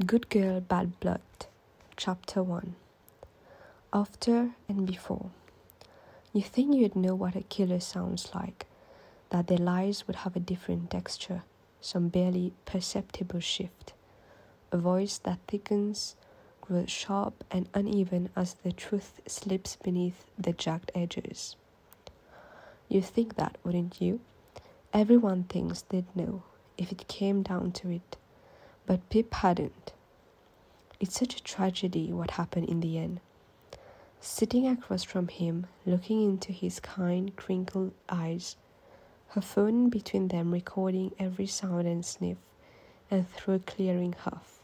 Good Girl, Bad Blood, Chapter 1. After and before. You think you'd know what a killer sounds like, that their lies would have a different texture, some barely perceptible shift, a voice that thickens, grows sharp and uneven as the truth slips beneath the jagged edges. You think that, wouldn't you? Everyone thinks they'd know, if it came down to it. But Pip hadn't. It's such a tragedy what happened in the end. Sitting across from him, looking into his kind, crinkled eyes, her phone between them recording every sound and sniff, and through a clearing huff,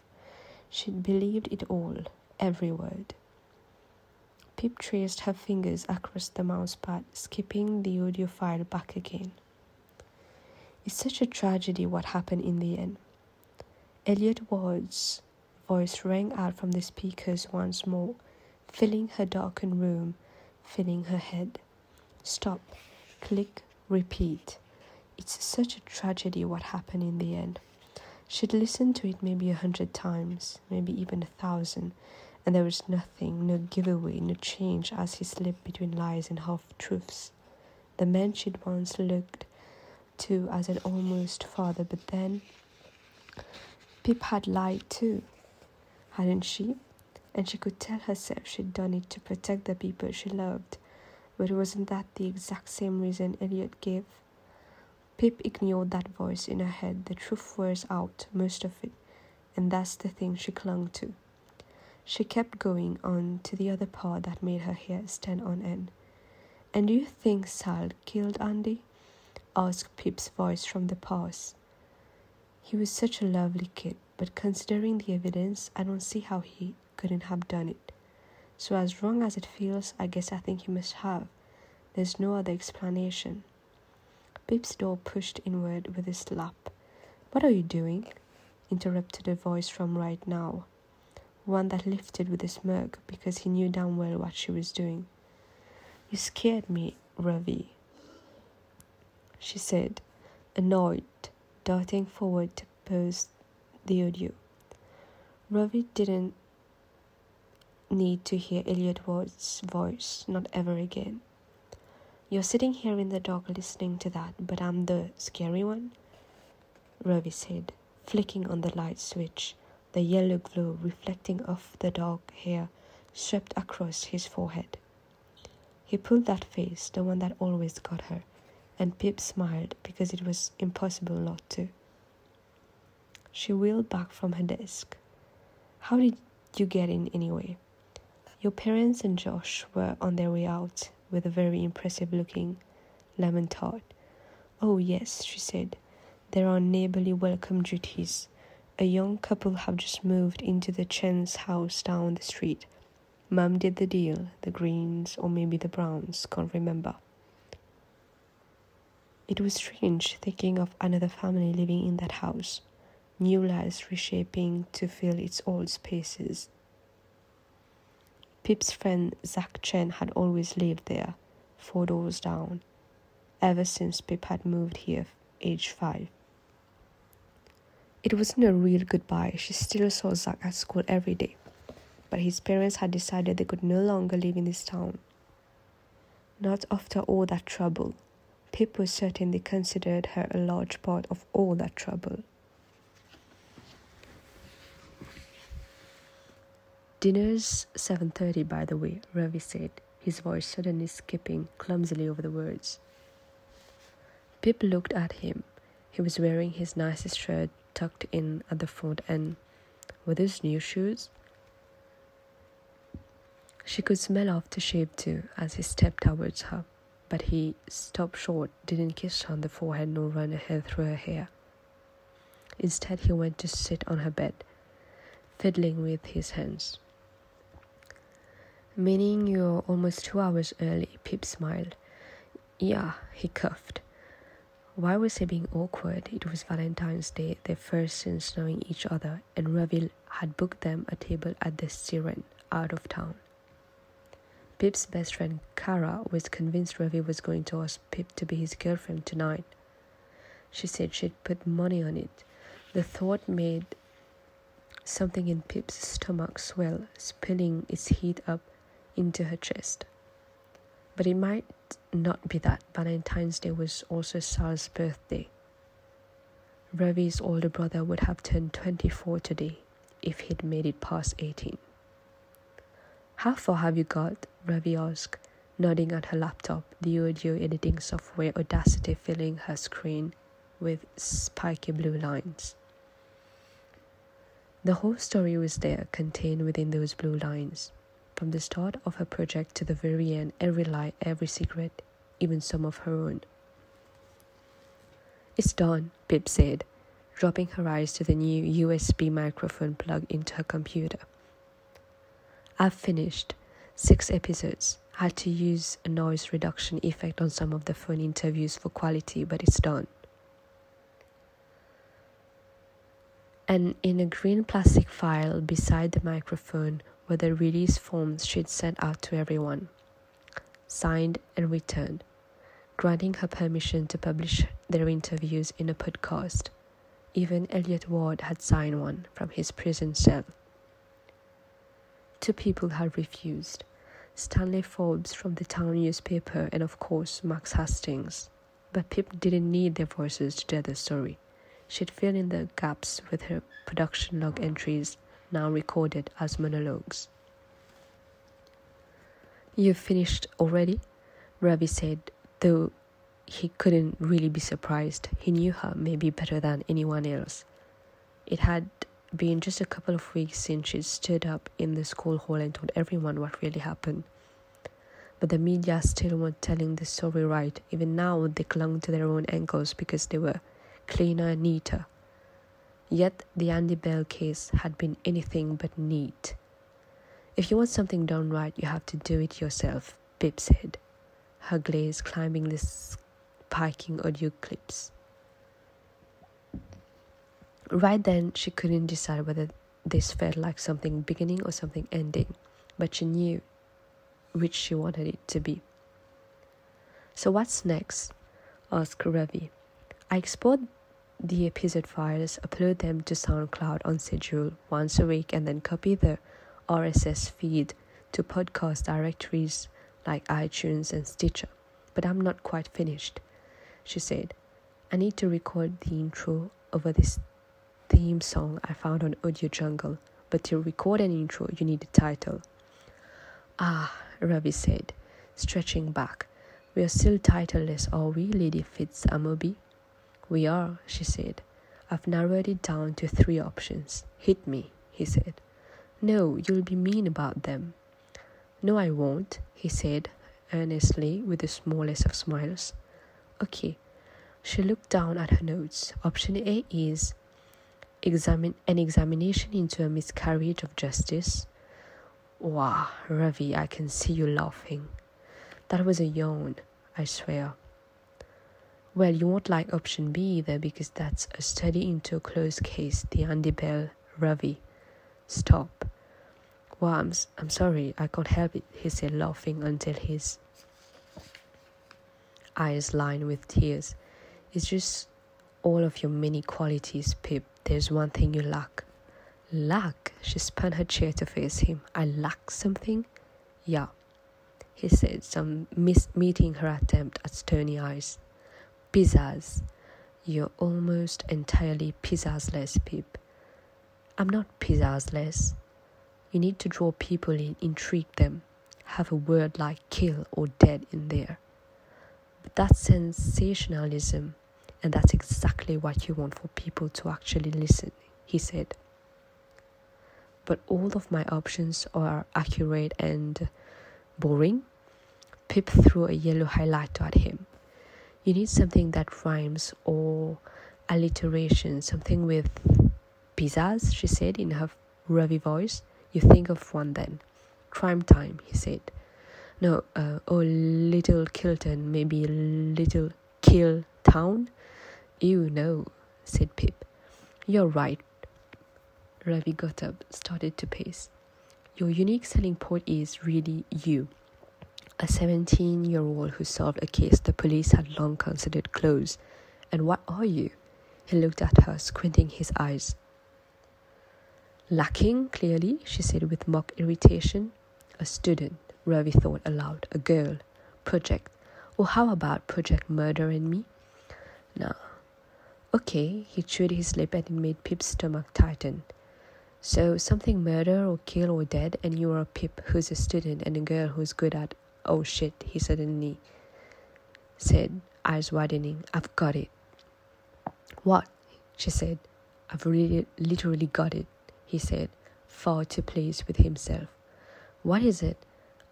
she'd believed it all, every word. Pip traced her fingers across the mousepad, skipping the audio file back again. It's such a tragedy what happened in the end. Elliot Ward's voice rang out from the speakers once more, filling her darkened room, filling her head. Stop, click, repeat. It's such a tragedy what happened in the end. She'd listened to it maybe 100 times, maybe even 1,000, and there was nothing, no giveaway, no change as he slipped between lies and half-truths. The man she'd once looked to as an almost father, but then Pip had lied too, hadn't she? And she could tell herself she'd done it to protect the people she loved, but wasn't that the exact same reason Elliot gave? Pip ignored that voice in her head. The truth wears out, most of it, and that's the thing she clung to. She kept going on to the other part that made her hair stand on end. And do you think Sal killed Andy? Asked Pip's voice from the past. He was such a lovely kid, but considering the evidence, I don't see how he couldn't have done it. So as wrong as it feels, I guess I think he must have. There's no other explanation. Pip's door pushed inward with a slap. What are you doing? Interrupted a voice from right now, one that lifted with a smirk because he knew damn well what she was doing. You scared me, Ravi, she said, annoyed, darting forward to pause the audio. Ravi didn't need to hear Elliot Ward's voice, not ever again. You're sitting here in the dark listening to that, but I'm the scary one? Ravi said, flicking on the light switch, the yellow glow reflecting off the dark hair swept across his forehead. He pulled that face, the one that always got her, and Pip smiled because it was impossible not to. She wheeled back from her desk. How did you get in anyway? Your parents and Josh were on their way out with a very impressive-looking lemon tart. Oh, yes, she said. They're on neighborly welcome duties. A young couple have just moved into the Chen's house down the street. Mum did the deal, the Greens or maybe the Browns, can't remember. It was strange thinking of another family living in that house, new lives reshaping to fill its old spaces. Pip's friend Zach Chen had always lived there, 4 doors down, ever since Pip had moved here, age 5. It wasn't a real goodbye. She still saw Zach at school every day, but his parents had decided they could no longer live in this town. Not after all that trouble. Pip was certain they considered her a large part of all that trouble. Dinner's 7:30, by the way, Ravi said, his voice suddenly skipping clumsily over the words. Pip looked at him. He was wearing his nicest shirt tucked in at the front and with his new shoes. She could smell aftershave too as he stepped towards her, but he stopped short, didn't kiss her on the forehead nor run a hair through her hair. Instead, he went to sit on her bed, fiddling with his hands. Meaning you're almost 2 hours early, Pip smiled. Yeah, he coughed. Why was he being awkward? It was Valentine's Day, their first since knowing each other, and Ravi had booked them a table at the Siren, out of town. Pip's best friend Kara was convinced Ravi was going to ask Pip to be his girlfriend tonight. She said she'd put money on it. The thought made something in Pip's stomach swelled, spilling its heat up into her chest. But it might not be that. Valentine's Day was also Sal's birthday. Ravi's older brother would have turned 24 today if he'd made it past 18. How far have you got? Ravi asked, nodding at her laptop, the audio editing software Audacity filling her screen with spiky blue lines. The whole story was there, contained within those blue lines. From the start of her project to the very end, every lie, every secret, even some of her own. It's done, Pip said, dropping her eyes to the new USB microphone plugged into her computer. I've finished 6 episodes. I had to use a noise reduction effect on some of the phone interviews for quality, but it's done. And in a green plastic file beside the microphone were the release forms she'd sent out to everyone, signed and returned, granting her permission to publish their interviews in a podcast. Even Elliot Ward had signed one from his prison cell. 2 people had refused: Stanley Forbes from the town newspaper and, of course, Max Hastings. But Pip didn't need their voices to tell the story. She'd fill in the gaps with her production log entries, now recorded as monologues. You've finished already? Ravi said, though he couldn't really be surprised. He knew her maybe better than anyone else. It had been just a couple of weeks since she'd stood up in the school hall and told everyone what really happened. But the media still weren't telling the story right. Even now they clung to their own ankles because they were cleaner and neater. Yet the Andy Bell case had been anything but neat. If you want something done right, you have to do it yourself, Pip said, her glaze climbing the spiking audio clips. Right then, she couldn't decide whether this felt like something beginning or something ending, but she knew which she wanted it to be. So what's next? Asked Ravi. I export the episode files, upload them to SoundCloud on schedule once a week, and then copy the RSS feed to podcast directories like iTunes and Stitcher. But I'm not quite finished, she said. I need to record the intro over this theme song I found on Audio Jungle, but to record an intro, you need a title. Ah, Ravi said, stretching back. We are still titleless, are we, Lady Fitz-Amobi? We are, she said. I've narrowed it down to 3 options. Hit me, he said. No, you'll be mean about them. No, I won't, he said, earnestly, with the smallest of smiles. Okay. She looked down at her notes. Option A is an examination into a miscarriage of justice. Wow, Ravi, I can see you laughing. That was a yawn, I swear. Well, you won't like option B either, because that's a study into a closed case, the Andy Bell. Ravi, stop. Well, I'm sorry, I can't help it, he said, laughing until his eyes lined with tears. It's just all of your many qualities, Pip. There's one thing you lack. Lack? She spun her chair to face him. I lack something? Yeah, he said, meeting her attempt at stony eyes. Pizzazz. You're almost entirely pizzazzless, Pip. I'm not pizzazzless. You need to draw people in, intrigue them, have a word like kill or dead in there. But that's sensationalism, and that's exactly what you want for people to actually listen, he said. But all of my options are accurate and boring. Pip threw a yellow highlighter at him. You need something that rhymes or alliteration, something with pizzazz, she said in her Ravi voice. You think of one then. Crime Time, he said. No, Little Kilton, maybe Little Kill Town? You know, said Pip. You're right. Ravi got up, started to pace. Your unique selling point is really you. A 17-year-old who solved a case the police had long considered closed. And what are you? He looked at her, squinting his eyes. Lacking, clearly, she said with mock irritation. A student, Ravi thought aloud. A girl. Project. Or how about Project Murder and Me? Nah. Okay, he chewed his lip and it made Pip's stomach tighten. So something murder or kill or dead, and you're a Pip who's a student and a girl who's good at... Oh shit, he suddenly said, eyes widening. I've got it. What? She said. I've literally got it, he said, far too pleased with himself. What is it?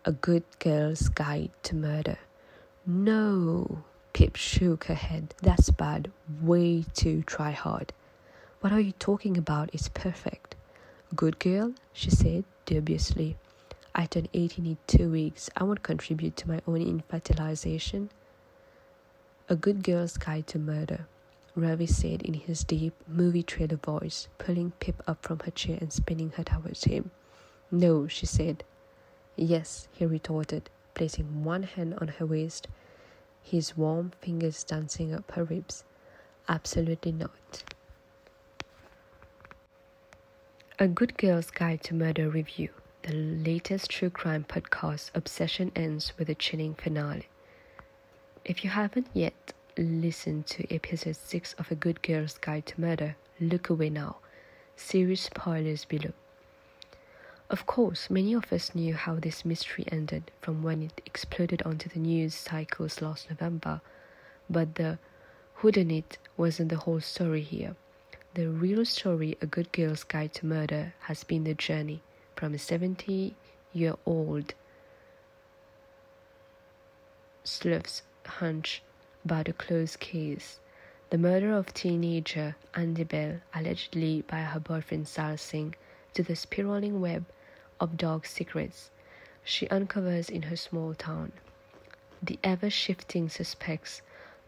A Good Girl's Guide to Murder. No, Pip shook her head. That's bad. Way too try hard. What are you talking about? It's perfect. Good girl, she said dubiously. I turned 18 in 2 weeks. I won't contribute to my own infantilization. A Good Girl's Guide to Murder, Ravi said in his deep, movie trailer voice, pulling Pip up from her chair and spinning her towards him. No, she said. Yes, he retorted, placing one hand on her waist, his warm fingers dancing up her ribs. Absolutely not. A Good Girl's Guide to Murder review. The latest true crime podcast, Obsession ends with a chilling finale. If you haven't yet listened to episode 6 of A Good Girl's Guide to Murder, look away now. Serious spoilers below. Of course, many of us knew how this mystery ended from when it exploded onto the news cycles last November, but the whodunit wasn't the whole story here. The real story, A Good Girl's Guide to Murder, has been the journey from a 70-year-old sleuth's hunch about a closed case, the murder of teenager Andy Bell, allegedly by her boyfriend Sal Singh, to the spiraling web of dark secrets she uncovers in her small town. The ever-shifting suspects,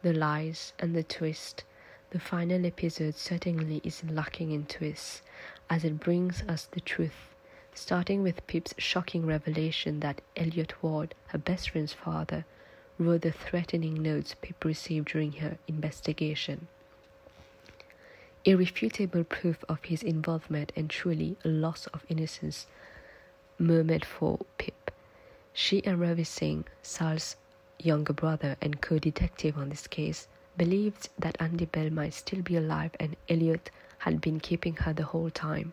the lies and the twist. The final episode certainly is lacking in twists, as it brings us the truth, starting with Pip's shocking revelation that Elliot Ward, her best friend's father, wrote the threatening notes Pip received during her investigation. Irrefutable proof of his involvement and truly a loss of innocence murmured for Pip. She and Ravi Singh, Sal's younger brother and co-detective on this case, believed that Andy Bell might still be alive and Elliot had been keeping her the whole time.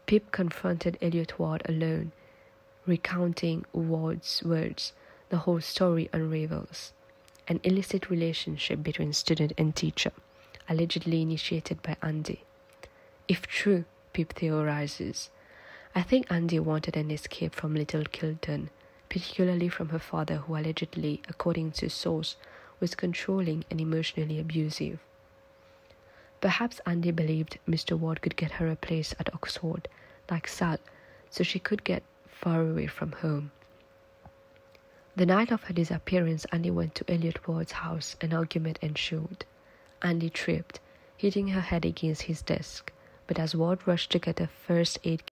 Pip confronted Elliot Ward alone, recounting Ward's words. The whole story unravels. An illicit relationship between student and teacher, allegedly initiated by Andy. If true, Pip theorizes, I think Andy wanted an escape from Little Kilton, particularly from her father who allegedly, according to source, was controlling and emotionally abusive. Perhaps Andy believed Mr. Ward could get her a place at Oxford, like Sal, so she could get far away from home. The night of her disappearance, Andy went to Elliot Ward's house. An argument ensued. Andy tripped, hitting her head against his desk, but as Ward rushed to get a first aid